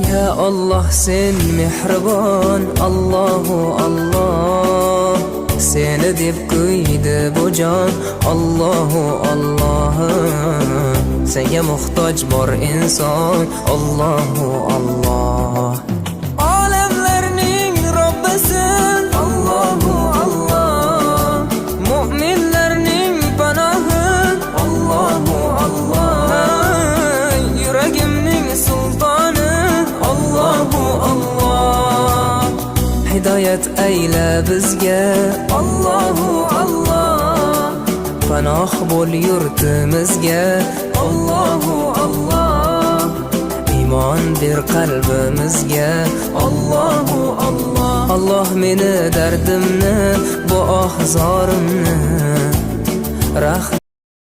Ya Allah sen mehribon, Allahu Allah. Seni deb kuydi bu jon, Allahu Allah. Senga muhtoj bor inson, Allahu Allah. Olamlarning Robbisin, Allahu Allah. Mu'minlarning panohi, Allahu Allah. Yuragimning sultoni, Allahu Allah. Hidoyat ayla bizga, Allahu Allah. Panoh bo'l yurtimizga, Allahu Allah. Iymon ber qalbimizga, Allahu Allah. Allah meni dardimni, bu ohzorimni rahm